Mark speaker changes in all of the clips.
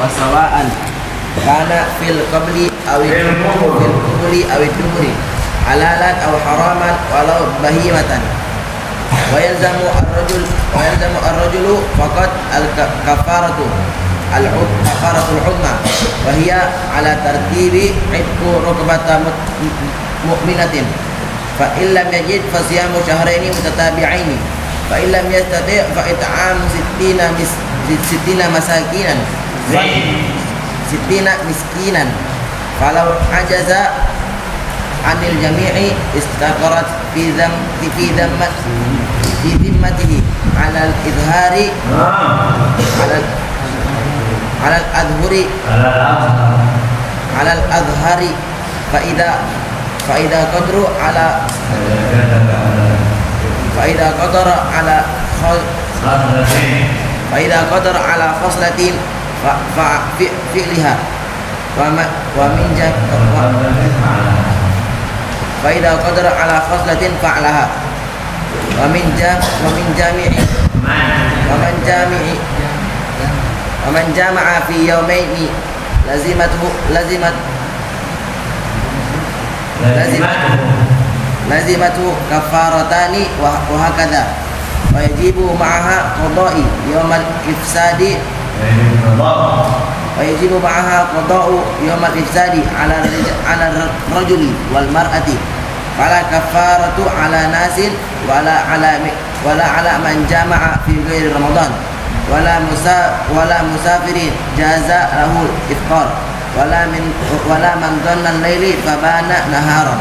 Speaker 1: wasawaan kana fil qabli awil qubuli awil dumuri halalan aw haraman walau bahimatan wa yalzamu ar-rajulu faqat al-kafaratu al-kafaratul hukma wa hiya ala tartibi itqu rukbata mu'minatin fa illam yajid fa siyamu shahraini mutatabi'aini fa illam yastati' fa it'amu sittina masakinan sittina miskinan falau ajaza anil jami'i istaqarat fi dhimmatihi ala al-idhari ala al-adhari fa idza qadru ala khaslatin fa fi'liha wa min fa idza qadara ala khaslatin fa'laha wa min jama'a fi yawmaini lazimatu kafaratani wa hakadha wa yajibu ma'aha qada'i yawmal ifsadi ويجب معها قضاء يوم الإفساد على الرجل والمرأة فلا كفارة على ناس ولا على من جامع في غير رمضان ولا مسافر جاز له الإفطار ولا من ظن الليل فبان نهارا.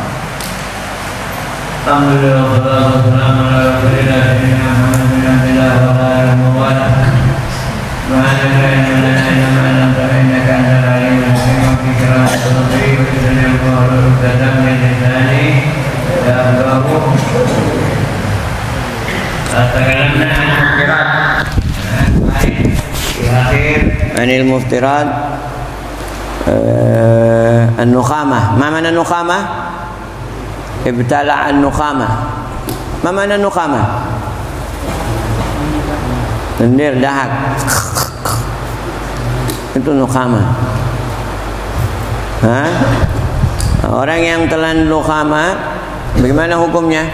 Speaker 1: Anil muftirat an-nukhamah. Ma mana nukhamah? Ibtala an-nukhamah. Ma mana nukhamah? Lendir dahak. Itu nukhamah. Orang yang telan nukhamah, bagaimana hukumnya?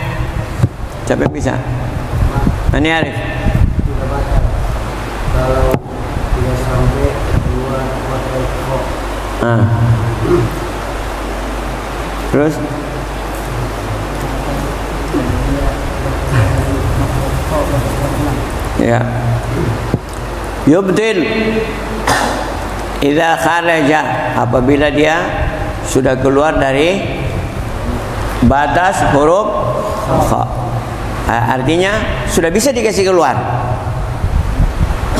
Speaker 1: Siapa bisa? Ani Arif.
Speaker 2: Kalau tidak sampai 2 ekor.
Speaker 1: Terus? Ya. Yubtil idza kharaja, apabila dia sudah keluar dari batas huruf kha. Artinya sudah bisa dikasih keluar,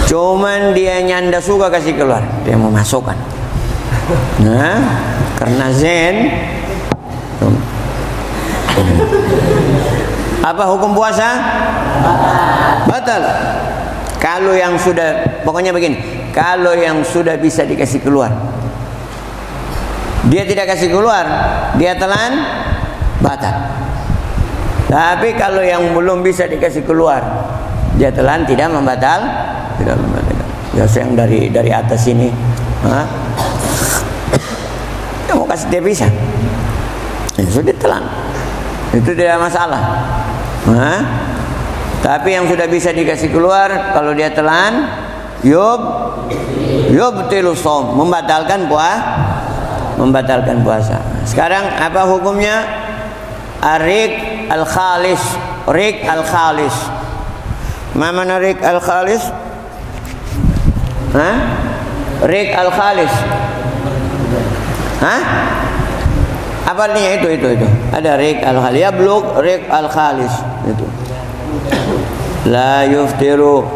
Speaker 1: cuman dia nyanda suka kasih keluar, dia mau masukkan. Nah, karena zen apa hukum puasa? Batal. Kalau yang sudah, pokoknya begini, kalau yang sudah bisa dikasih keluar, dia tidak kasih keluar, dia telan, batal. Tapi kalau yang belum bisa dikasih keluar, dia telan, tidak membatalkan. Biasa yang dari atas ini, dia mau kasih, dia bisa, ya sudah telan, itu tidak masalah. Tapi yang sudah bisa dikasih keluar, kalau dia telan, yubtilu shaum, membatalkan puasa. Sekarang apa hukumnya? Arik al-khalis. Rik al-khalis. Mana rik al-khalis? Rik al-khalis. Apa artinya itu? Ada rik al-khalis. Ya bluk rik al-khalis itu. La yuftiru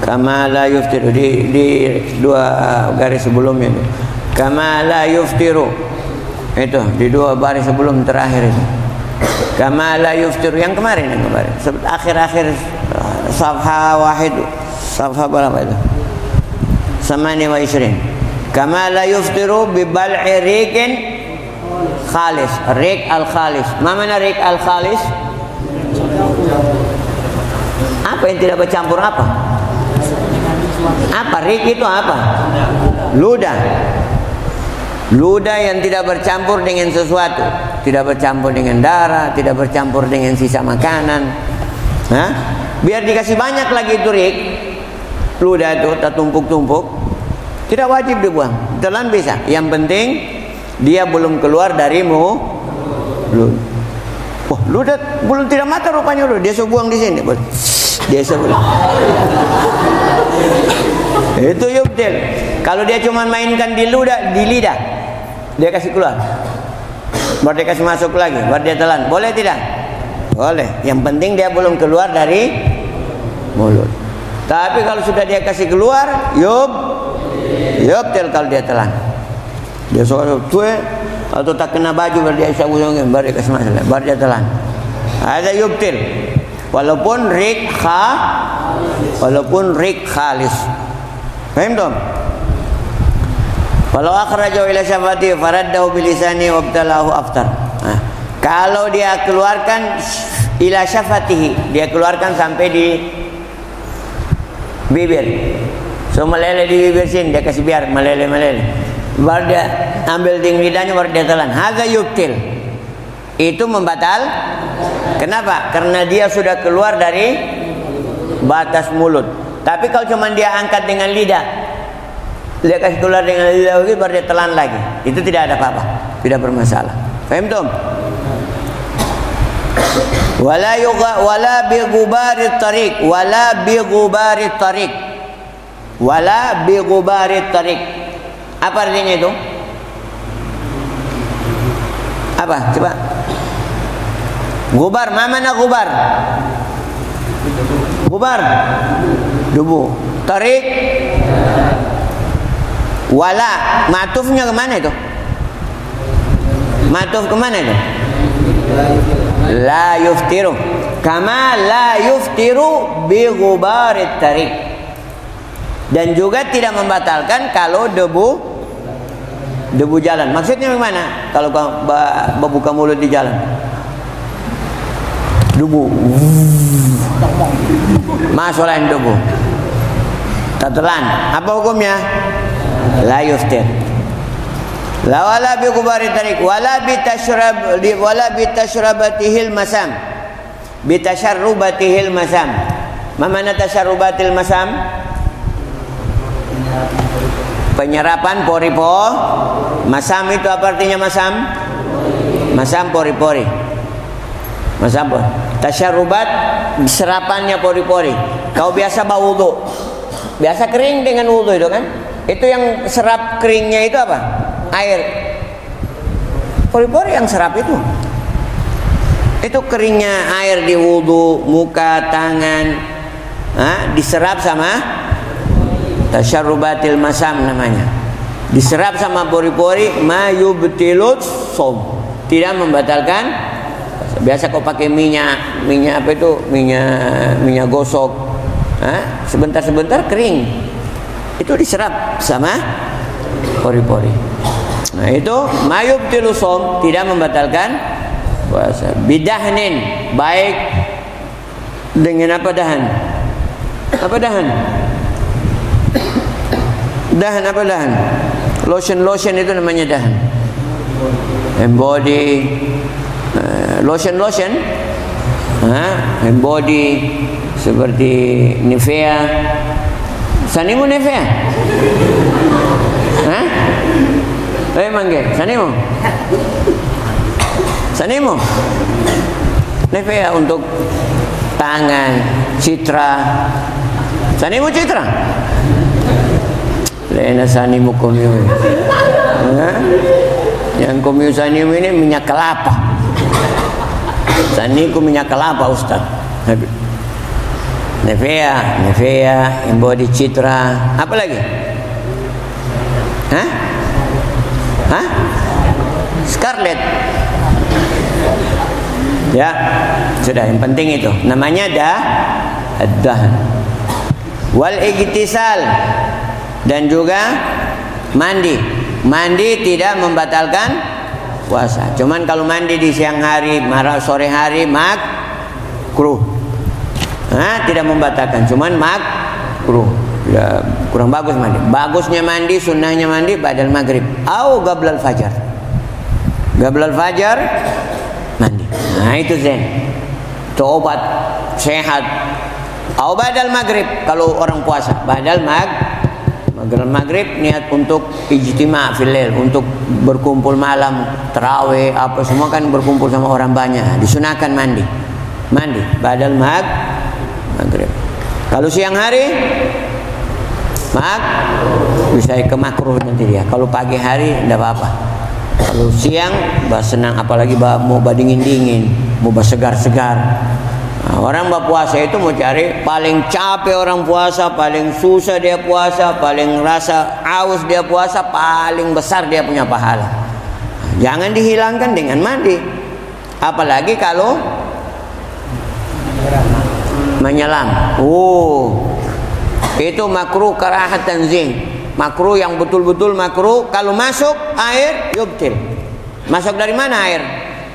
Speaker 1: kama la yuftiru, di 2 garis sebelumnya itu. Kama la yuftiru, itu di 2 baris sebelum terakhir itu. Kama la yuftiru yang kemarin akhir safha wahid, safha berapa itu? 28. Kama la yuftiru bi bal'i rikin khalis. Rik al-khalis. Mana rik al-khalis? Apa yang tidak bercampur apa? Apa? Rik itu apa? Ludah. Ludah yang tidak bercampur dengan sesuatu, tidak bercampur dengan darah, tidak bercampur dengan sisa makanan. Hah? Biar dikasih banyak lagi itu rik, ludah itu tertumpuk-tumpuk, tidak wajib dibuang, telan bisa. Yang penting dia belum keluar dari mulut. Wah, ludah belum tidak mata rupanya, dia suruh buang di sini, dia suruh. Itu yubtil. Kalau dia cuma mainkan di ludah, di lidah, dia kasih keluar, baru dia kasih masuk lagi, baru dia telan. Boleh tidak? Boleh. Yang penting dia belum keluar dari mulut. Tapi kalau sudah dia kasih keluar, yubtil kalau dia telan. Dia soal tue atau tak kena baju, baru dia isap-usapin, baru dia kasih masuk, baru dia telan. Ada yubtil. Walaupun rik khalis. Paham dong? Walau akhrajahu ila syafati faraddahu bilisani wabtalahu aftar. Nah, kalau dia keluarkan ila syafatihi, dia keluarkan sampai di bibir. So meleleh di bibir sini, dia kasih biar meleleh. Baru dia ambil di lidahnya, baru dia telan. Hadza yubtil. Itu membatal. Kenapa? Karena dia sudah keluar dari batas mulut. Tapi kalau cuma dia angkat dengan lidah, dia kasih keluar dengan lidah lagi, baru dia telan lagi, itu tidak ada apa-apa, tidak bermasalah. Paham tum? Wala bi ghubarit tariq, wala bi ghubarit tariq, wala bi ghubarit tariq. Apa artinya itu? Apa? Coba. Gubar, mana gubar? Gubar, debu. Tarik, wala. Matufnya kemana itu? Matuf kemana itu? La yuftiru. Kama la yuftiru bi ghubarit tarik. Dan juga tidak membatalkan kalau debu jalan. Maksudnya bagaimana? Kalau buka mulut di jalan, debu masuklah debu, tetelan. Apa hukumnya? La yuftir. La wala bi ghubarit tarik wala bi tasyarubatihil masam. Bi tasyarubatihil masam. Ma mana tasyarubatil masam? Penyerapan pori-pori. Masam itu apa artinya masam? Masam pori-pori. Masam pori. Tasyarubat serapannya pori-pori. Kau biasa bau wudu, biasa kering dengan wudu itu kan? Itu yang serap keringnya itu apa? Air. Pori-pori yang serap itu. Itu keringnya air di wudu, muka, tangan, diserap sama tasyarubatil masam namanya. Diserap sama pori-pori, ma yubtilut som. Tidak membatalkan. Biasa kau pakai minyak apa itu? Minyak gosok. Sebentar-sebentar kering. Itu diserap sama pori-pori. Nah, itu ma yubtilut som, tidak membatalkan puasa. Bidahnin, baik dengan apa dahan? Apa dahan? Dahan apa dahan? Lotion itu namanya dahan. Embody, lotion, embody seperti Nivea. Sanimu Nivea? Mangge, Sanimu? Nivea untuk tangan, Citra. Sanimu Citra? Lena sanimu komyu. Yang komyu sanimu ini minyak kelapa. Saniku minyak kelapa, Ustaz. Nivea, embody Citra. Apa lagi? Scarlett. Ya, sudah, yang penting itu. Namanya dahan. Wal igtisal, dan juga mandi. Mandi tidak membatalkan puasa. Cuman kalau mandi di siang hari, sore hari makruh. Tidak membatalkan, cuman makruh. kurang bagus mandi. Bagusnya mandi, sunnahnya mandi badal maghrib atau qablal fajar. Qablal fajar mandi. Nah itu zen. Itu obat sehat. Atau badal maghrib kalau orang puasa. Badal maghrib niat untuk ijtima' fil lail, untuk berkumpul malam, tarawih, apa semua kan berkumpul sama orang banyak. Disunahkan mandi. Mandi badal maghrib. Kalau siang hari bisa ke makruh nanti dia. Kalau pagi hari tidak apa-apa. Kalau siang senang, apalagi mau dingin-dingin, mau segar-segar. Nah, orang berpuasa itu mau cari paling capek orang puasa, paling susah dia puasa, paling rasa aus dia puasa, paling besar dia punya pahala. Jangan dihilangkan dengan mandi. Apalagi kalau menyelam. Itu makruh karahat tanzih. Makruh yang betul-betul makruh. Kalau masuk air yubtil. Masuk dari mana air?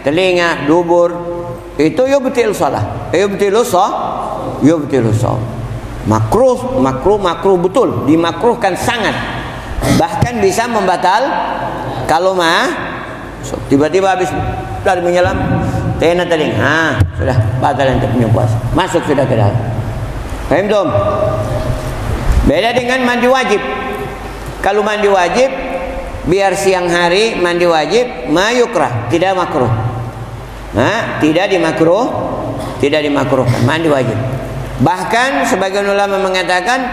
Speaker 1: Telinga, dubur. Itu yubtil salah. Yubtil salah. Makruh betul. Dimakruhkan sangat. Bahkan bisa membatal kalau tiba-tiba habis dari menyelam tena telinga, sudah batal untuk punya puasa. Masuk sudah ke dalam. Paham dong? Beda dengan mandi wajib. Kalau mandi wajib, biar siang hari mandi wajib, mayukrah, tidak makruh. Tidak dimakruhkan mandi wajib. Bahkan sebagian ulama mengatakan,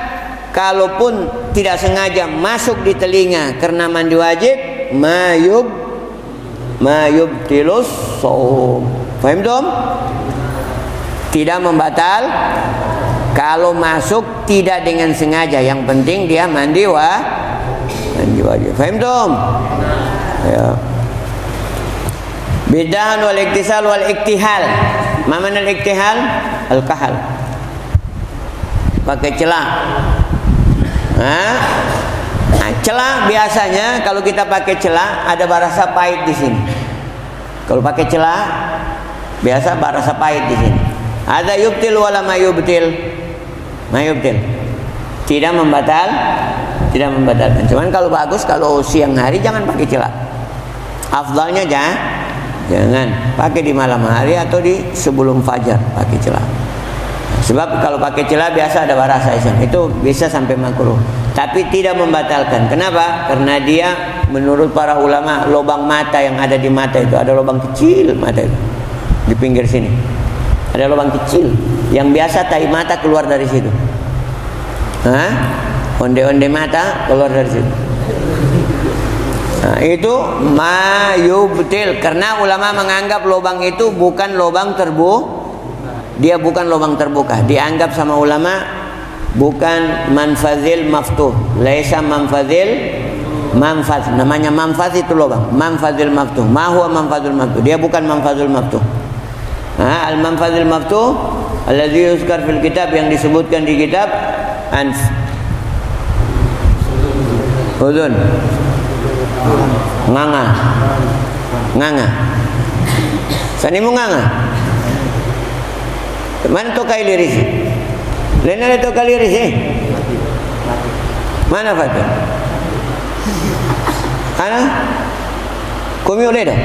Speaker 1: kalaupun tidak sengaja masuk di telinga karena mandi wajib, mayubtilus shaum. Paham dong? Tidak membatal. Kalau masuk tidak dengan sengaja, yang penting dia mandi wajib. Faham dong? Ya. Bidahan wal iktisal wal iktihal. Ma mana al-iktihal? Al-kahal. Pakai celah. Celah biasanya kalau kita pakai celah ada barasa pahit di sini. Kalau pakai celah biasa barasa pahit di sini. Ada yubtil wala mayubtil. Mayubtil. Tidak membatalkan. Cuman kalau bagus kalau siang hari jangan pakai celah. Afdalnya jangan pakai di malam hari atau di sebelum fajar pakai celah. Sebab kalau pakai celah biasa ada barasa itu bisa sampai makruh. Tapi tidak membatalkan. Kenapa? Karena dia menurut para ulama lubang mata yang ada di mata itu ada lubang kecil mata itu di pinggir sini. Ada lubang kecil yang biasa tai mata keluar dari situ. Onde-onde mata keluar dari situ. Itu mayubtil, karena ulama menganggap lubang itu bukan lubang dia bukan lubang terbuka. Dianggap sama ulama bukan manfazil maftuh. Laisa manfazil manfaz. Namanya manfaz itu lubang. Manfazil maftuh. Ma huwa manfazul maftuh? Dia bukan manfazul maftuh. Al-manfazil maftuh alladzi yuzkar fil kitab, yang disebutkan di kitab, anf, udhun, nganga. Sanimu nganga. Mana to kai liris? Lena to kai liris Mana Fatul? Ana? Kumi oleh dah.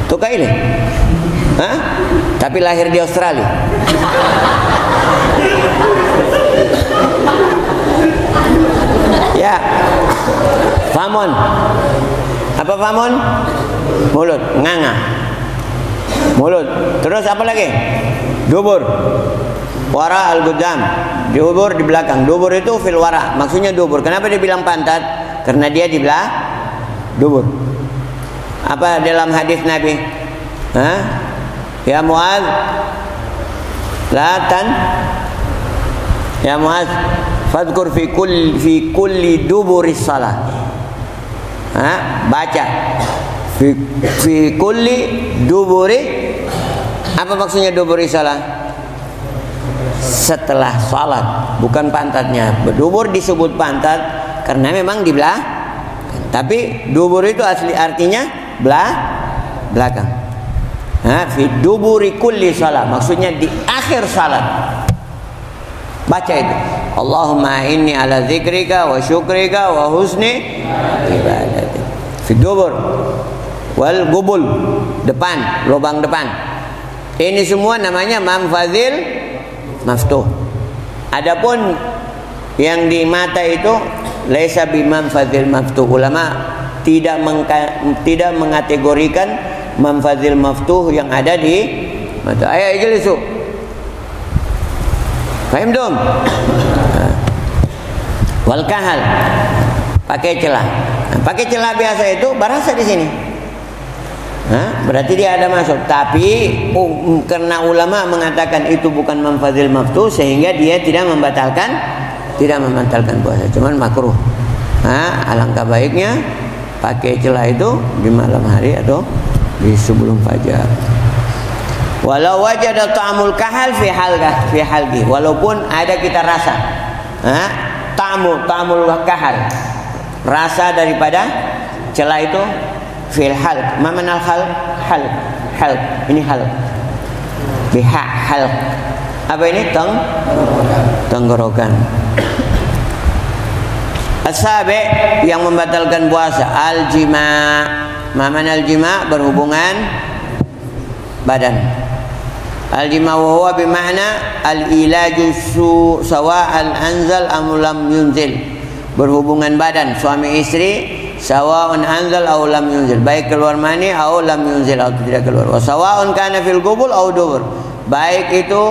Speaker 1: To kai le. Tapi lahir di Australia. Ya. Famon. Apa famon? Mulut, nganga. Mulut. Terus apa lagi? Dubur. Wara al-gudam. Dubur di belakang. Dubur itu fil wara. Maksudnya dubur. Kenapa dia bilang pantat? Karena dia di belakang dubur. Apa dalam hadis Nabi? Ya Muaz, ya Muaz, fadhkur fi kulli duburis salah. Baca fi kulli duburi. Apa maksudnya duburi salah? Setelah salat, bukan pantatnya. Dubur disebut pantat karena memang di belakang. Tapi dubur itu asli artinya belakang. Fi duburi kulli salat, maksudnya di akhir salat. Baca itu. Allahumma inni ala dzikrika wa syukrika wa husni ibadati. Fi dubur wal gubul, depan, lubang depan. Ini semua namanya manfadzil maftuh. Adapun yang di mata itu laisa bimanfadzil maftuh. Ulama tidak mengategorikan manfadzil maftuh yang ada di mata. Ayo ijlisu. Paham dong? Wal kahal, pakai celah. Nah, pakai celah biasa itu barasa di sini. Berarti dia ada masuk. Tapi karena ulama mengatakan itu bukan manfadzil maftuh, sehingga dia tidak membatalkan puasa, cuman makruh. Alangkah baiknya pakai celah itu di malam hari atau di sebelum fajar. Walau wajada ta'amul kahal fi halqi, walaupun ada kita rasa ta'amul kahal, rasa daripada celah itu fil halq. Ma manal halq? Ini halq. Biha halq. Apa ini? Tenggorokan. As-sabi yang membatalkan puasa, al-jima'. Ma manal jima'? Berhubungan badan. Al-jima' wa huwa bima'na al-ilaju sawa'an anzal am lam yunzil. Berhubungan badan suami istri, sawa'un anzal aw lam yunzil, baik keluar mani aw lam yunzil, atau tidak keluar. Wa sawa'un kana fil qubul aw dubur, baik itu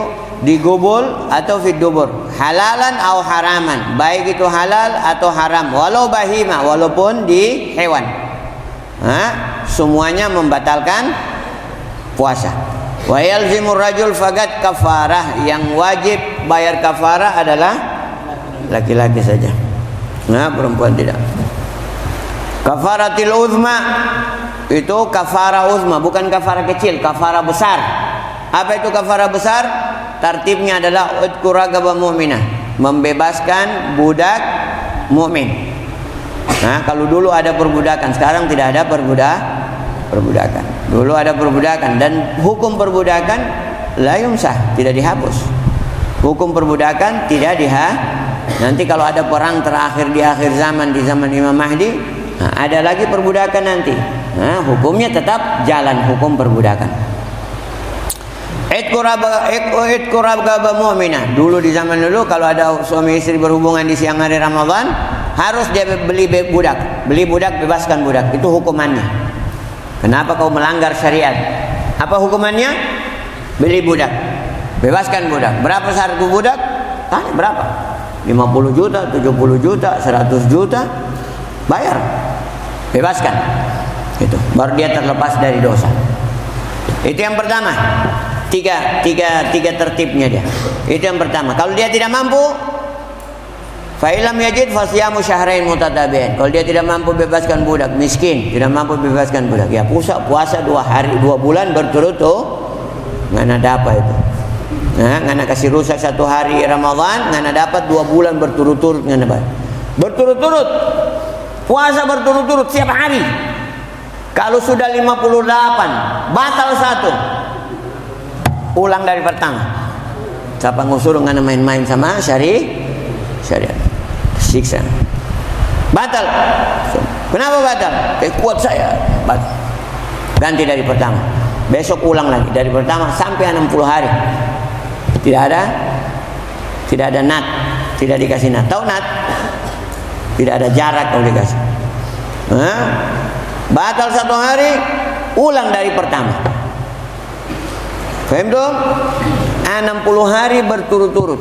Speaker 1: di gubul atau fid dubur. Halalan aw haraman, baik itu halal atau haram. Walau bahima, walaupun di hewan. Semuanya membatalkan puasa. Wa yalzimur rajul fagat kafarah, yang wajib bayar kafarah adalah laki-laki saja. Perempuan tidak. Kafaratil uzma, itu kafarah uzma, bukan kafarah kecil, kafarah besar. Apa itu kafarah besar? Tartibnya adalah udku ragaba mu'minah, membebaskan budak mukmin. Kalau dulu ada perbudakan, sekarang tidak ada perbudakan. Dulu ada perbudakan, dan hukum perbudakan la yumsah, tidak dihapus. Hukum perbudakan tidak nanti kalau ada perang terakhir di akhir zaman, di zaman Imam Mahdi, ada lagi perbudakan nanti. Hukumnya tetap jalan, hukum perbudakan. Idku ragaba mu'minah. Dulu di zaman dulu kalau ada suami istri berhubungan di siang hari Ramadan, harus dia beli budak, bebaskan budak. Itu hukumannya. Kenapa kau melanggar syariat? Apa hukumannya? Beli budak, bebaskan budak. Berapa seharga budak? Tanya berapa? 50 juta, 70 juta, 100 juta. Bayar, bebaskan. Itu baru dia terlepas dari dosa. Itu yang pertama. Tiga tertibnya dia. Itu yang pertama. Kalau dia tidak mampu, fa'ilam yajid fasyamu syahrain mutatabi'ain. Kalau dia tidak mampu bebaskan budak, miskin, tidak mampu bebaskan budak, ya puasa 2 bulan berturut-turut. Ngana dapat itu. Ngana kasih rusak 1 hari Ramadan, ngana dapat 2 bulan berturut-turut, ngana dapat. Berturut-turut. Puasa berturut-turut setiap hari. Kalau sudah 58, batal 1. Ulang dari pertama. Siapa ngusuruh ngana main-main sama syariat. Siksa. Batal. Kenapa batal? Kuat saya. Batal. Ganti dari pertama. Besok ulang lagi dari pertama sampai 60 hari. Tidak ada nat, tidak dikasih nat. Tahu nat? Tidak ada jarak kalau dikasih. Batal 1 hari, ulang dari pertama. Paham dong? 60 hari berturut-turut.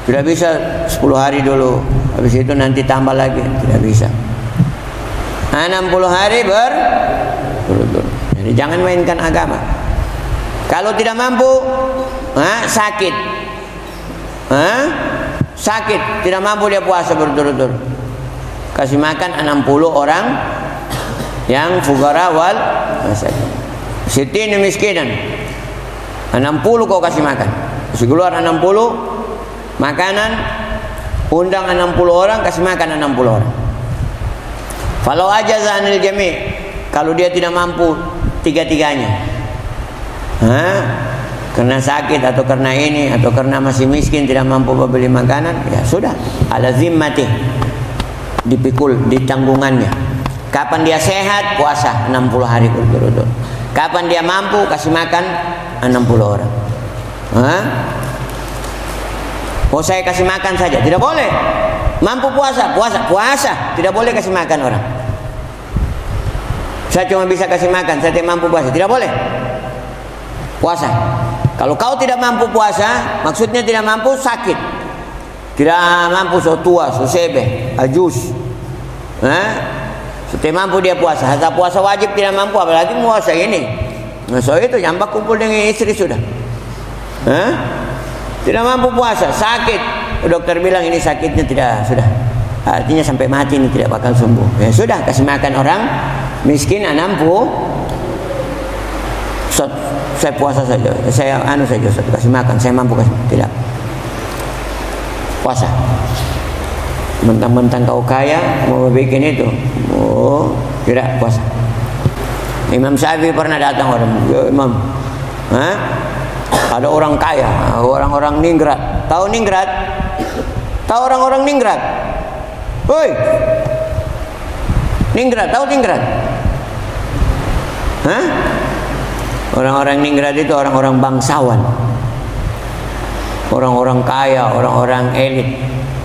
Speaker 1: Tidak bisa 10 hari dulu, habis itu nanti tambah lagi. Tidak bisa. 60 hari berturut-turut. Jadi jangan mainkan agama. Kalau tidak mampu, sakit. Sakit, tidak mampu dia puasa berturut-turut. Kasih makan 60 orang yang fugara wal masakin. Sittin miskinan. 60 kau kasih makan. Kasih keluar 60 makanan, undang 60 orang, kasih makan 60 orang. Falau ajaza anil jami', kalau dia tidak mampu tiga-tiganya. karena sakit atau karena ini atau karena masih miskin tidak mampu membeli makanan, ya sudah, ala zimmati, dipikul di tanggungannya. Kapan dia sehat, puasa 60 hari berturut-turut. Kapan dia mampu, kasih makan 60 orang. Oh, saya kasih makan saja, tidak boleh. Mampu puasa, tidak boleh kasih makan orang. Saya cuma bisa kasih makan, saya tidak mampu puasa, tidak boleh. Puasa. Kalau kau tidak mampu puasa, maksudnya tidak mampu sakit, tidak mampu so tua, so sebe, ajus, so tidak mampu dia puasa. Hatta puasa wajib tidak mampu, apalagi puasa ini. Nah, so itu jambak kumpul dengan istri sudah. Tidak mampu puasa, sakit. Dokter bilang ini sakitnya tidak, sudah. Artinya sampai mati ini tidak bakal sembuh. Ya sudah, kasih makan orang miskin 60. Saya puasa saja, saya saja, kasih makan, saya mampu kasih, tidak. Puasa. Mentang-mentang kau kaya mau bikin itu, tidak puasa. Imam Syafi'i pernah datang orang, ya Imam, ada orang kaya, orang-orang Ningrat. Tahu Ningrat? Tahu orang-orang Ningrat? Woi, Ningrat, tahu Ningrat? Orang-orang Ningrat itu orang-orang bangsawan, orang-orang kaya, orang-orang elit.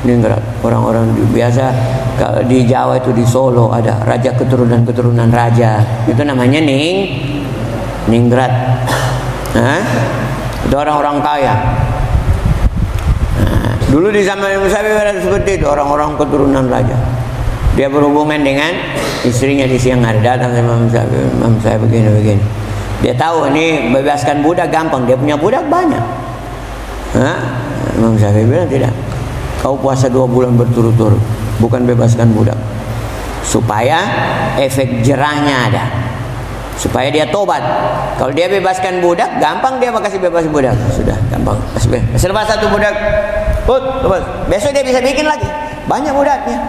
Speaker 1: Ningrat, orang-orang biasa. Kalau di Jawa itu di Solo ada raja, keturunan raja, itu namanya Ningrat. Itu orang-orang kaya. Dulu di zaman Imam Syafi'i ada seperti itu, orang-orang keturunan raja. Dia berhubungan dengan istrinya di siang hari, datang sama Imam Syafi'i begini. Dia tahu ini bebaskan budak gampang, dia punya budak banyak. Imam Syafi'i bilang tidak, kau puasa 2 bulan berturut-turut, bukan bebaskan budak, supaya efek jerahnya ada, supaya dia tobat. Kalau dia bebaskan budak, gampang dia kasih bebas budak, sudah gampang. Selepas 1 budak, besok dia bisa bikin lagi, banyak budaknya.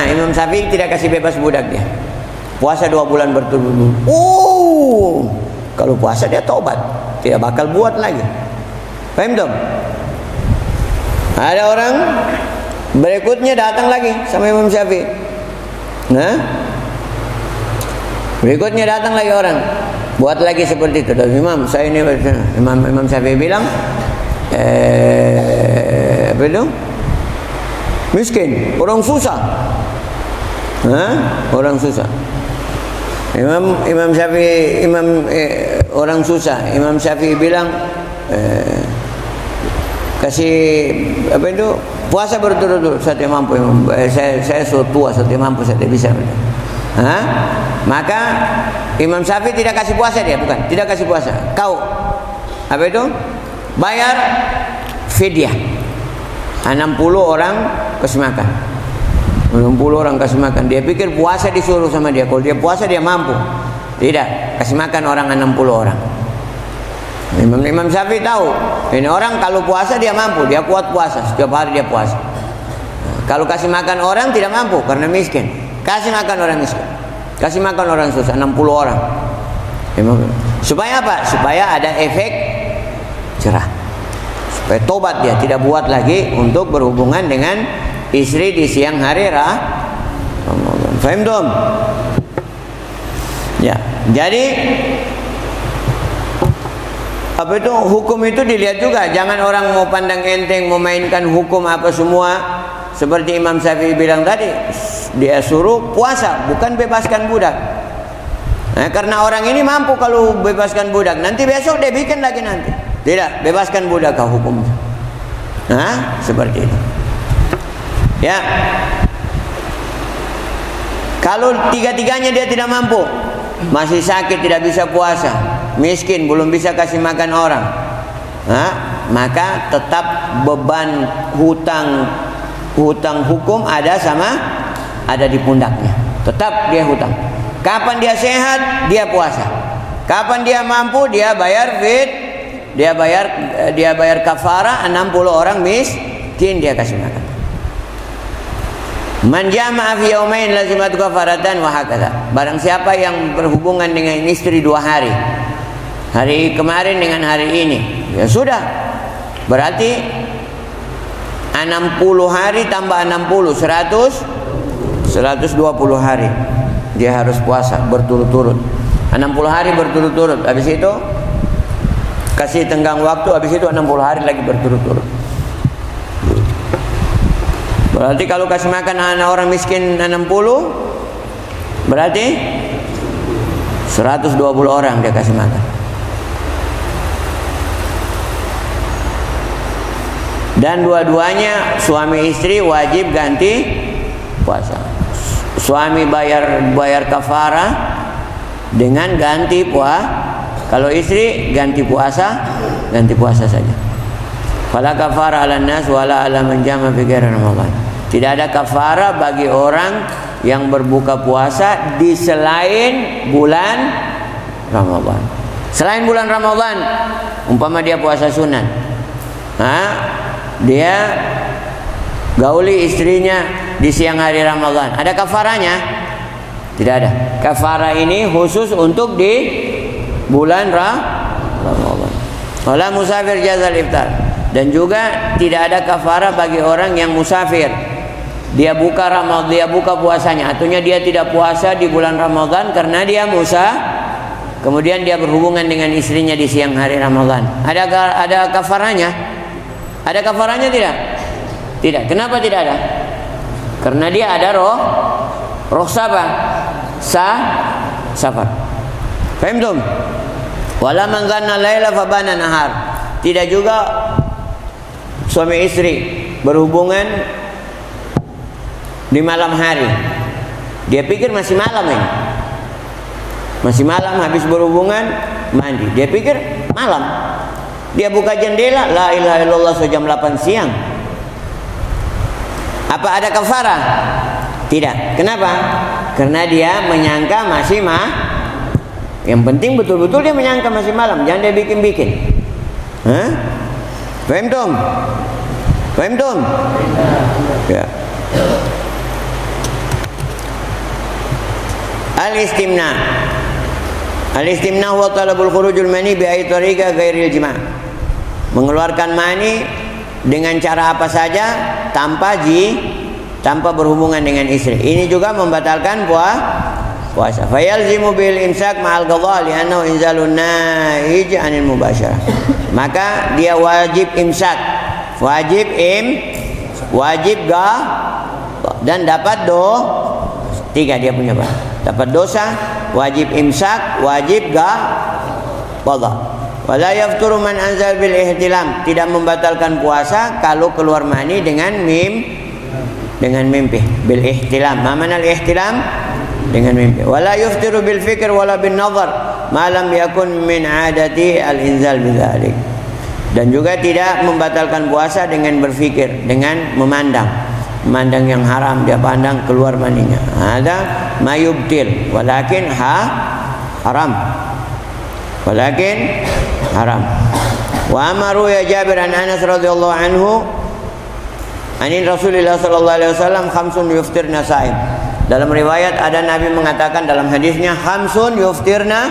Speaker 1: Imam Syafi'i tidak kasih bebas budak dia. Puasa 2 bulan berturut-turut. Kalau puasa dia tobat, tidak bakal buat lagi. Paham dong? Ada orang berikutnya datang lagi sama Imam Syafi'i. Berikutnya datang lagi orang, buat lagi seperti itu. Dan Imam, saya ini Imam Syafi'i bilang, apa itu? Miskin, orang susah. Orang susah. Imam Syafi'i, orang susah. Imam Syafi'i bilang, kasih apa itu, puasa berturut-turut, saya tidak mampu. Saya sudah tua, saya tidak mampu, saya tidak bisa. Maka Imam Syafi'i tidak kasih puasa dia, bukan, tidak kasih puasa. Kau apa itu? Bayar fidyah. 60 orang kasih makan. 60 orang kasih makan. Dia pikir puasa disuruh sama dia. Kalau dia puasa dia mampu. Tidak, kasih makan orang 60 orang. Imam Syafi'i tahu, ini orang kalau puasa dia mampu, dia kuat puasa, setiap hari dia puasa. Kalau kasih makan orang tidak mampu karena miskin, kasih makan orang miskin, kasih makan orang susah, 60 orang. Supaya apa? Supaya ada efek cerah, supaya tobat dia, tidak buat lagi untuk berhubungan dengan istri di siang hari Ramadan. Faham dong? Ya, jadi apa itu, hukum itu dilihat juga. Jangan orang mau pandang enteng, memainkan hukum apa semua. Seperti Imam Syafi'i bilang tadi, dia suruh puasa, bukan bebaskan budak. Karena orang ini mampu kalau bebaskan budak, nanti besok dia bikin lagi nanti. Tidak, bebaskan budak kau hukum. Seperti itu. Ya. Kalau tiga-tiganya dia tidak mampu, masih sakit, tidak bisa puasa, miskin, belum bisa kasih makan orang, maka tetap beban hutang hukum ada di pundaknya. Tetap dia hutang. Kapan dia sehat, dia puasa. Kapan dia mampu, dia bayar dia bayar kafarah 60 orang miskin, dia kasih makan. Man jama'a fi yaumain lazimatu kafaratan wa hakadha. Barang siapa yang berhubungan dengan istri 2 hari, Hari kemarin dengan hari ini, ya sudah. Berarti 60 hari tambah 60, 120 hari. Dia harus puasa berturut-turut. 60 hari berturut-turut. Habis itu kasih tenggang waktu, habis itu 60 hari lagi berturut-turut. Berarti kalau kasih makan anak orang miskin 60, berarti 120 orang dia kasih makan. Dan dua-duanya suami istri wajib ganti puasa. Suami bayar kafarah dengan ganti puasa. Kalau istri ganti puasa saja. Fala kafara 'alan nas wala 'ala man jama fi ghairi Ramadan. Tidak ada kafara bagi orang yang berbuka puasa di selain bulan Ramadan. Selain bulan Ramadan, umpama dia puasa sunnah, dia gauli istrinya di siang hari Ramadan, ada kafaranya? Tidak ada. Kafara ini khusus untuk di bulan Ramadan. Wala musafir jazal iftar. Dan juga tidak ada kafara bagi orang yang musafir. Dia buka Ramadan, dia buka puasanya. Artinya dia tidak puasa di bulan Ramadan karena dia kemudian dia berhubungan dengan istrinya di siang hari Ramadan. Ada kafaranya? Ada kafaranya tidak? Tidak. Kenapa tidak ada? Karena dia ada roh safar. Fahimtum? Wala man dhanna laila fabana nahar. Tidak juga suami istri berhubungan di malam hari. Dia pikir masih malam ini. Masih malam, habis berhubungan mandi. Dia pikir malam. Dia buka jendela, la ilaha illallah jam 8 siang. Apa ada kafara? Tidak. Kenapa? Karena dia menyangka masih Yang penting betul-betul dia menyangka masih malam. Jangan dia bikin-bikin. Fahimtum? Ya. Al-istimna huwa talabul khurujul mani bi ayyi tariqa ghairil jima'. Mengeluarkan mani dengan cara apa saja tanpa berhubungan dengan istri. Ini juga membatalkan puasa. Fayalzimu bil imsak ma'al qadha li'annahu inzalun nahij 'anil mubasyarah. Maka dia wajib imsak. Wajib dan dapat tiga dia punya Pak. Dapat dosa, wajib imsak, wajib qadha. Wala yafturu man anzal bil ihtilam. Tidak membatalkan puasa kalau keluar mani dengan mimpi. Bil ihtilam. Ma mana al ihtilam? Dengan mimpi. Wala yuftiru bil fikr wala bin nazar ma lam yakun min adati al inzal bidzalik. Dan juga tidak membatalkan puasa dengan berfikir, dengan memandang yang haram, dia pandang keluar maninya. Ada mayubtil walakin haram. Wa amaru ya Jabir an Anas radhiyallahu anhu anin Rasulullah sallallahu alaihi wasallam khamsun yuftirna saim. Dalam riwayat ada Nabi mengatakan dalam hadisnya khamsun yuftirna,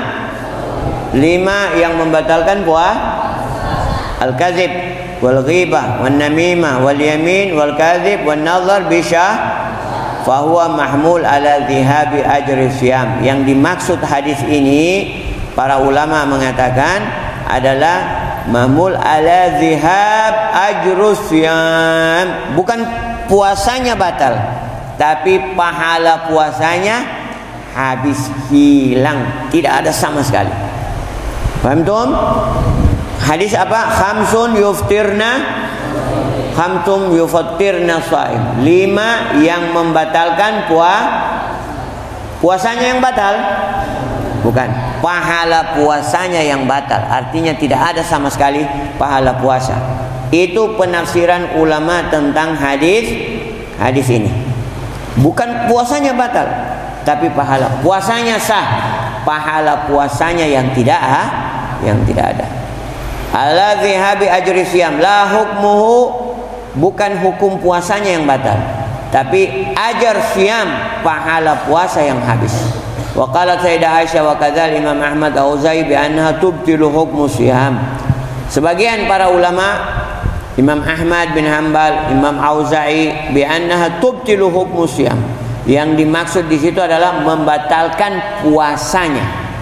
Speaker 1: 5 yang membatalkan puasa. Al-kadzib wal ghibah wan namimah wal yamin wal kadzib wan nazar bisyah fa huwa mahmul ala dhihabi ajri siyam. Yang dimaksud hadis ini para ulama mengatakan adalah mahmul ala dhihab ajru siyam. Bukan puasanya batal, tapi pahala puasanya habis, hilang, tidak ada sama sekali. Paham tuh? Hadis apa? Khamsun yufattirna shaim. 5 yang membatalkan puasanya yang batal. Bukan, pahala puasanya yang batal. Artinya tidak ada sama sekali pahala puasa. Itu penafsiran ulama tentang hadis ini. Bukan puasanya batal, tapi pahala puasanya sah. Pahala puasanya yang tidak ada. Ala dhihabi ajri siyam la hukmuhu, bukan hukum puasanya yang batal, tapi ajar siyam, pahala puasa yang habis. Wa qalat Sayyidah Aisyah wa kadzal Imam Ahmad Auza'i bi annaha tubtilu hukmu siyam. Sebagian para ulama Imam Ahmad bin Hanbal, Imam Auza'i bi annaha tubtilu hukmu siyam. Yang dimaksud di situ adalah membatalkan puasanya.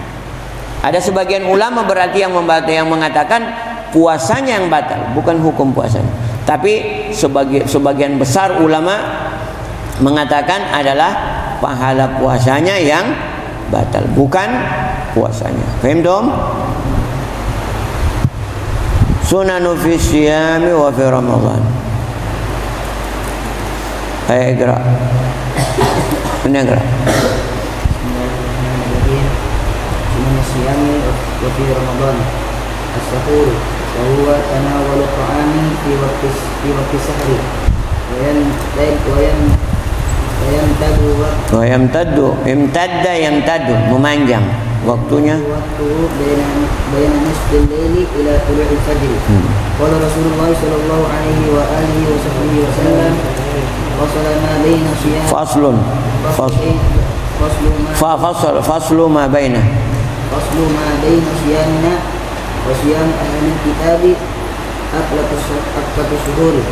Speaker 1: Ada sebagian ulama berarti yang mengatakan puasanya yang batal, bukan hukum puasanya. Tapi sebagian besar ulama mengatakan adalah pahala puasanya yang batal, bukan puasanya. Paham dong? Sunanu fi siyami wa fi Ramadan. Ayo gerak. Benar gerak.
Speaker 2: Sunanu siyami wa fi Ramadan. As-sahur wa huwa tanawul ta'ami fi waqti sahri.
Speaker 1: Wa yamtaddu yamtaddu memanjang waktunya.
Speaker 2: Waktu bayan nisfil laili ila tulu'il fajr. Qala Rasulullah sallallahu alaihi wa alihi wa sahbihi wa sallam fasala ma baina siyam
Speaker 1: Faslu ma baina
Speaker 2: siyamina wa siyam ahli kitabi aklatu syuhuri.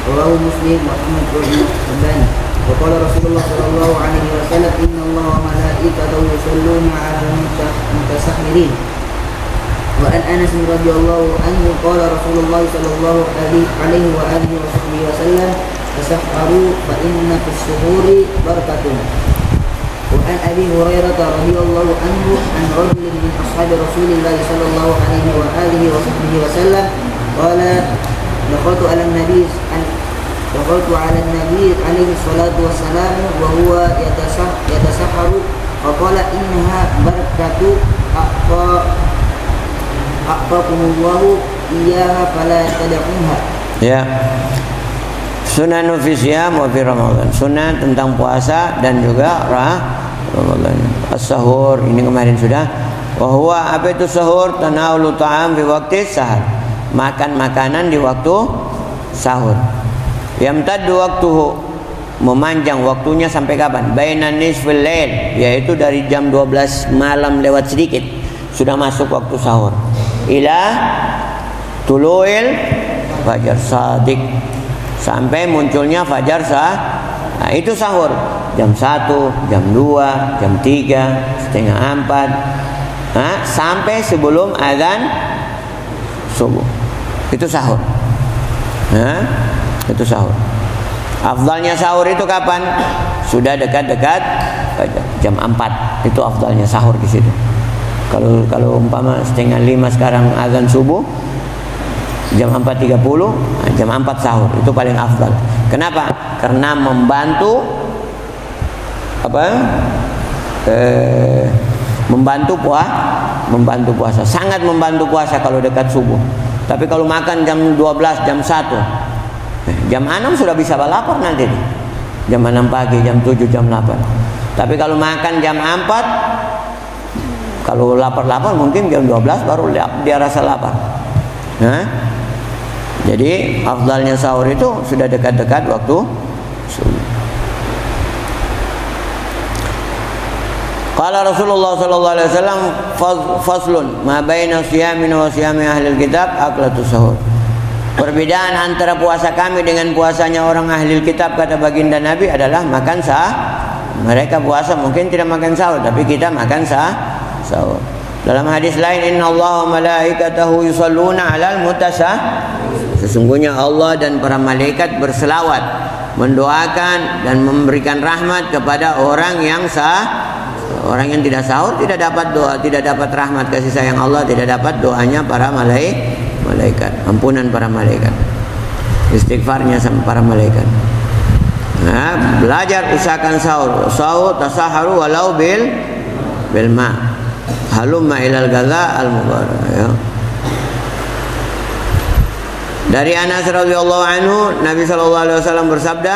Speaker 2: Rawahu Muslim wa Ahmad bin Hanbal. Wa qala Rasulullah sallallahu alaihi wasallam inna Allaha wa malaikatahu yusholluna 'alal mutasahhirin. Wa an Anas radhiyallahu anhu qala Rasulullah sallallahu alaihi wa alihi wasallam tasahharu fa inna fis suhuri barakatun. Wa an Abi Hurairah radhiyallahu anhu an rajulin min ashabi Rasulillah sallallahu alaihi wa alihi wasallam qala دخلت على النبي عليه الصلاة والسلام وهو يتسحر فقال إنها بركة أعطاكم الله إياها فلا تدعوها.
Speaker 1: Ya. Sunanu fi siyam wa fi Ramadan. Sunnah tentang puasa dan juga Ramadan. As-sahur ini kemarin sudah. Wa huwa apa itu sahur? Tanawulu ta'am fi waqti sahar. Makan makanan di waktu sahur. Yamtaddu waktuhu, memanjang waktunya sampai kapan? Bainan nisfil lail, yaitu dari jam 12 malam lewat sedikit sudah masuk waktu sahur. Ila tuluil fajar shadiq, sampai munculnya fajar sah. Nah, itu sahur. Jam 1, jam 2, jam 3, setengah 4. Nah, sampai sebelum azan subuh. Itu sahur. Nah, itu sahur. Afdalnya sahur itu kapan? Sudah dekat-dekat jam 4. Itu afdalnya sahur di situ. Kalau umpama setengah 5 sekarang azan subuh, jam 4.30, jam 4 sahur. Itu paling afdal. Kenapa? Karena membantu membantu puasa. Sangat membantu puasa kalau dekat subuh. Tapi kalau makan jam 12, jam 1, jam 6 sudah bisa lapar nanti. Jam 6 pagi, jam 7, jam 8. Tapi kalau makan jam 4, kalau lapar-lapar mungkin jam 12 baru dia rasa lapar. Nah, jadi afdalnya sahur itu sudah dekat-dekat waktu subuh. Qala Rasulullah sallallahu alaihi wasallam faslun ma baina siyamin wa siyami ahli kitab aklatus sahur. Perbedaan antara puasa kami dengan puasanya orang ahli kitab kata baginda Nabi adalah makan mereka puasa mungkin tidak makan sahur, tapi kita makan sahur. Dalam hadis lain, innallaha wa malaikatahu yusholluna 'alal mutasahhirin. Sesungguhnya Allah dan para malaikat berselawat, mendoakan dan memberikan rahmat kepada orang yang Orang yang tidak sahur tidak dapat doa, tidak dapat rahmat kasih sayang Allah, tidak dapat doanya para malaikat, ampunan para malaikat, istighfarnya sama para malaikat. Nah, belajar usahakan sahur tasaharu walau bil ma. Halumma ilal gaza al mubarak. Ya. Dari Anas radhiyallahu anhu, Nabi sallallahu alaihi wasallam bersabda,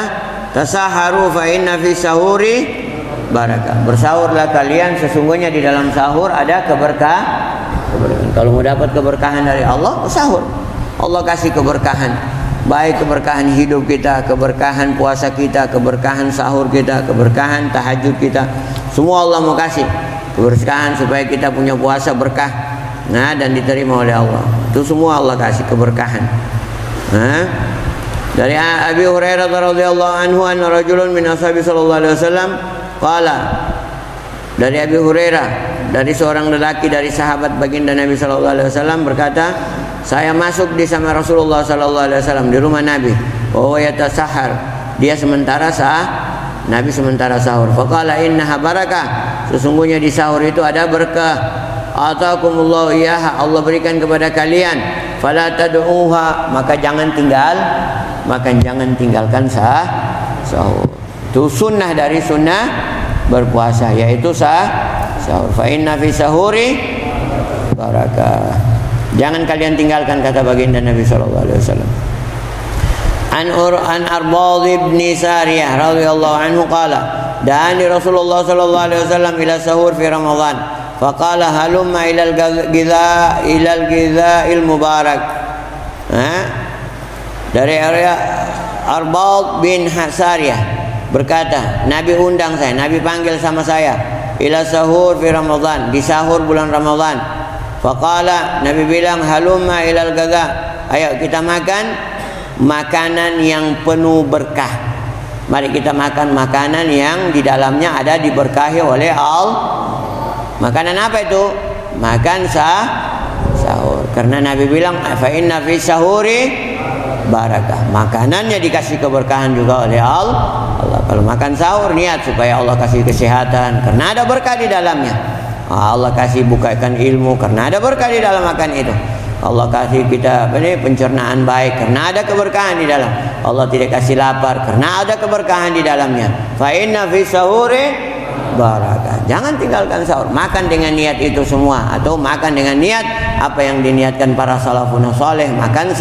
Speaker 1: tasaharu fa inna fi sahuri barakah. Bersahurlah kalian, sesungguhnya di dalam sahur ada keberkahan. Kalau mau dapat keberkahan dari Allah, sahur. Allah kasih keberkahan. baik keberkahan hidup kita, keberkahan puasa kita, keberkahan sahur kita, keberkahan tahajud kita. Semua Allah mau kasih keberkahan supaya kita punya puasa berkah, nah, dan diterima oleh Allah. Itu semua Allah kasih keberkahan. Nah, dari Abi Hurairah radhiyallahu anhu anna rajulun min ashabi sallallahu alaihi wasallam qala, dari Abi Hurairah, dari seorang lelaki dari sahabat baginda Nabi sallallahu alaihi wasallam berkata, saya masuk di sama Rasulullah sallallahu alaihi wasallam di rumah Nabi. Wa yatasahhar, dia sementara Nabi sementara sahur. Faqala innaha barakah, sesungguhnya di sahur itu ada berkah. Ataakumullahu iyaha, Allah berikan kepada kalian. Fala tad'uha, maka jangan tinggalkan sahur. Itu sunnah dari sunnah berpuasa, yaitu sahur. Fa inna fi sahuri barakah. Jangan kalian tinggalkan, kata baginda Nabi sallallahu alaihi wasallam. An Arbad ibn Sariyah radhiyallahu anhu qala, da'ani Rasulullah sallallahu alaihi wasallam ila sahur fi Ramadan. Faqala halumma ila al-ghidha'il mubarak. Dari Arbad bin Sariyah berkata, Nabi undang saya, Nabi panggil sama saya ila sahur fi Ramadan, di sahur bulan Ramadan. Faqala, Nabi bilang, halumma ilal gaza, ayo kita makan makanan yang penuh berkah. Mari kita makan makanan yang di dalamnya ada diberkahi oleh Allah. Makanan apa itu? Makan sahur. Karena Nabi bilang, fa inna fi sahuri barakah. Makanannya dikasih keberkahan juga oleh Allah. Kalau makan sahur niat supaya Allah kasih kesehatan, karena ada berkah di dalamnya. Allah kasih bukakan ilmu karena ada berkah di dalam makan itu. Allah kasih kita pencernaan baik karena ada keberkahan di dalam. Allah tidak kasih lapar karena ada keberkahan di dalamnya. Fa inna fi sahuri barakah. Jangan tinggalkan sahur. Makan dengan niat itu semua, atau makan dengan niat apa yang diniatkan para salafun saleh. Makan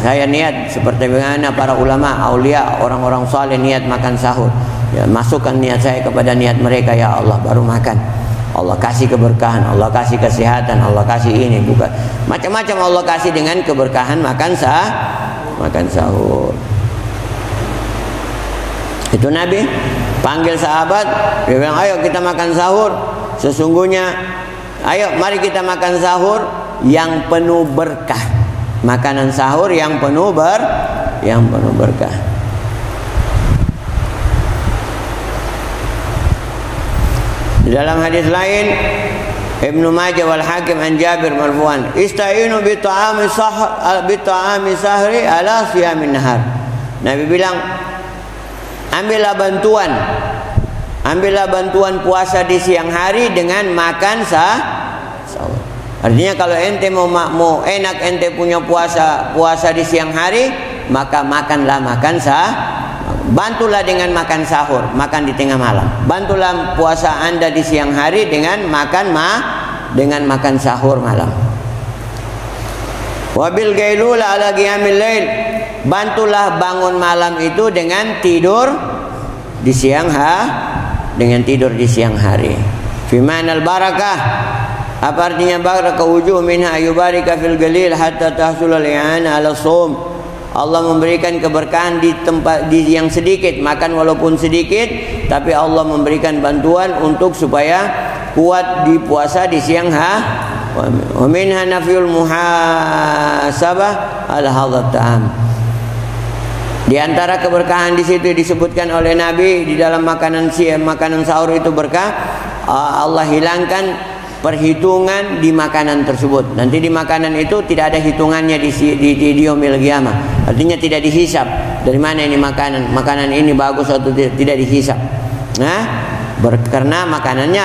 Speaker 1: saya niat seperti bagaimana para ulama, aulia, orang-orang saleh niat makan sahur. Ya, masukkan niat saya kepada niat mereka, ya Allah, baru makan. Allah kasih keberkahan, Allah kasih kesehatan, Allah kasih ini, bukan macam-macam Allah kasih dengan keberkahan makan sahur. Itu Nabi panggil sahabat, dia bilang, ayo kita makan sahur. Sesungguhnya, ayo mari kita makan sahur yang penuh berkah. Makanan sahur yang penuh berkah. Di dalam hadis lain, Ibnu Majah wal Hakim an Jabir marfu'an, ista'inu bi ta'ami sahri ala siyamin nahar. Nabi bilang, ambillah bantuan puasa di siang hari dengan makan sahur. Artinya kalau ente mau enak ente punya puasa di siang hari, maka makan sahur. Bantulah dengan makan sahur, makan di tengah malam. Bantulah puasa Anda di siang hari dengan makan sahur malam. Wabil gailula ala qiyamil lail, bantulah bangun malam itu dengan tidur di siang hari. Fi manal barakah, apa artinya barakah? Wujuh minha yubarika fil galil hatta tahsul al-i'ana ala shaum. Allah memberikan keberkahan di tempat yang sedikit, makan walaupun sedikit, tapi Allah memberikan bantuan untuk supaya kuat di puasa di siang hari. Wa minha nafyul muhasabah ala hadzal ta'am. Di antara keberkahan di situ disebutkan oleh Nabi di dalam makanan sahur itu berkah. Allah hilangkan perhitungan di makanan tersebut. Nanti di makanan itu tidak ada hitungannya di yaumil qiyamah. Artinya tidak dihisap dari mana ini makanan ini bagus atau tidak dihisap. Nah, karena makanannya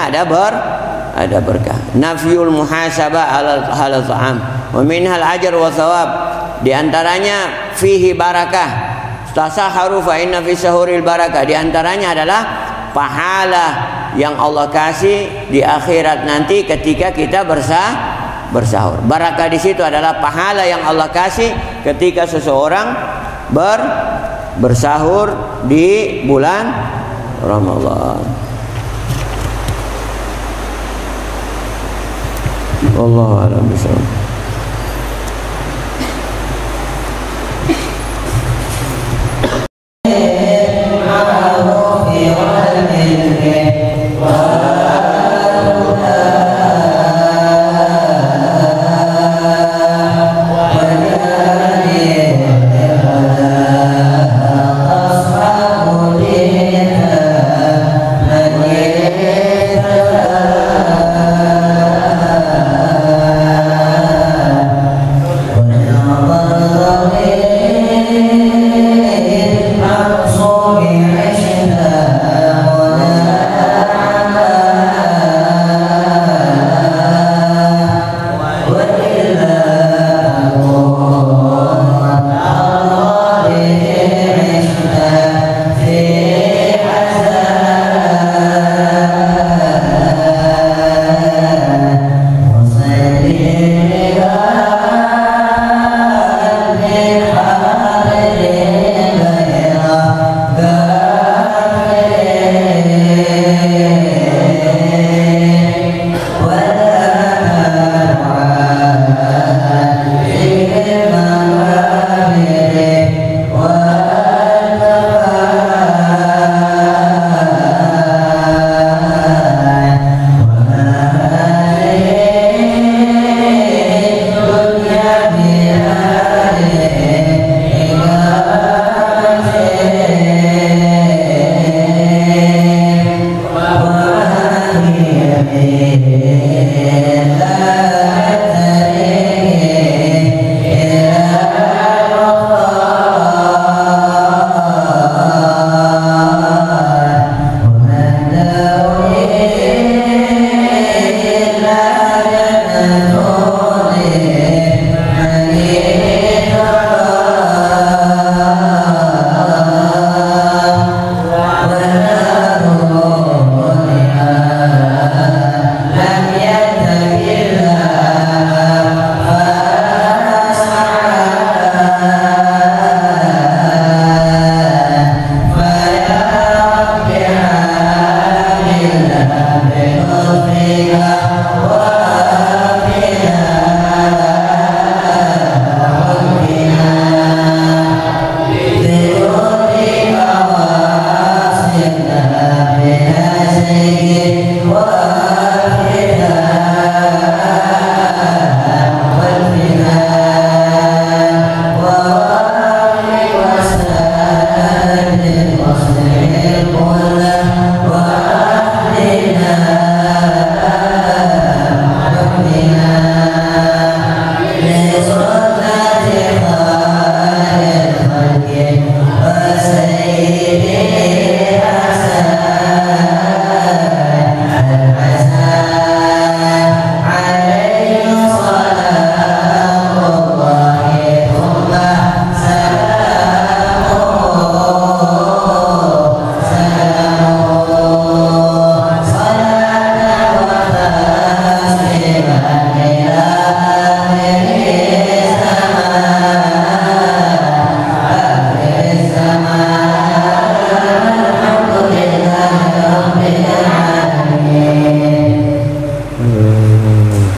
Speaker 1: ada berkah. Nafyul muhasabah ala ta'am wa minhal ajr wa thawab. Di antaranya fihi barakah. Tasaharu fa inna fi sahuril barakah. Di antaranya adalah pahala yang Allah kasih di akhirat nanti ketika kita bersahur. Barakah di situ adalah pahala yang Allah kasih ketika seseorang bersahur di bulan Ramadan. Wallahu a'lam bishawab.